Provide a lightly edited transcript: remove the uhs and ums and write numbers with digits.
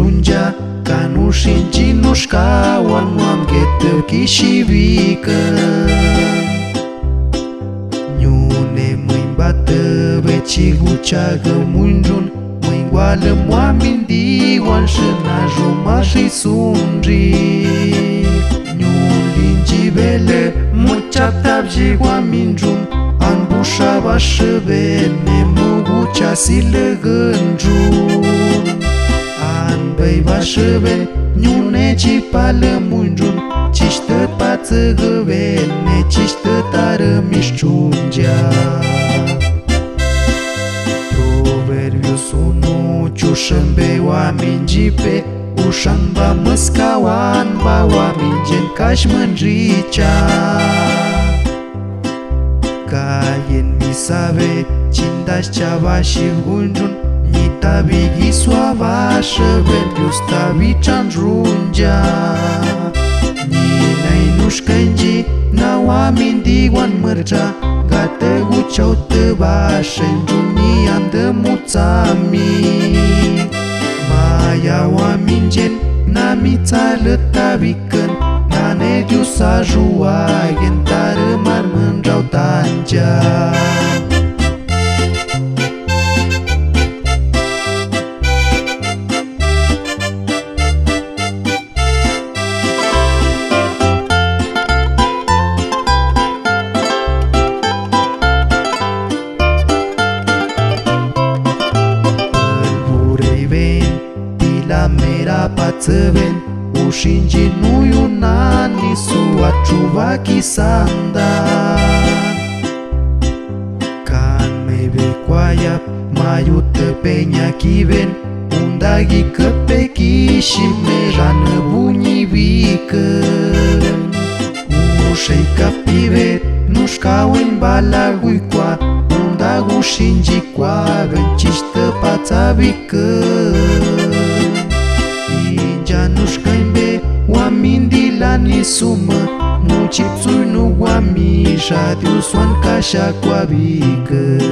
junja kanu shinji nushka wan wam get kishivika nyune muimbată veci guceagă munjun muingoală moamindi wan shna juma și sunji nyun linjibele muchaptabji waminjun an bushava shvene mugucha silgânjun an beiva shven nyune chipală munjun chishtă pață găvene chishtă tară mișciungea Proverbius 1 ciușâmbe oameni jipe ușan ba măscawan ba oameni gen caș mânjicea Caien misave cindaș ceava și gunjun Nita bigi soava șeven iustavi canjrungea Ninai nușcănji na oameni diwan mărgea Gată guceau tăva șenjun nian de muțami Maia oameni gen na mițală tavican Na nediu sa juagen tară mar mândrau tangea Mera pațăven ușinji nu iunani sua čuva kisanda Can me vecoaia maiută peña kiven undagi că și mejană bunivică Ușei capive nușcau în bala guicoa undag ușinji coaven ciștă pațavică Nușcăimbe oameni de la nisumă Nu cipsui nu oameni Și adiu soan ca și-a coavică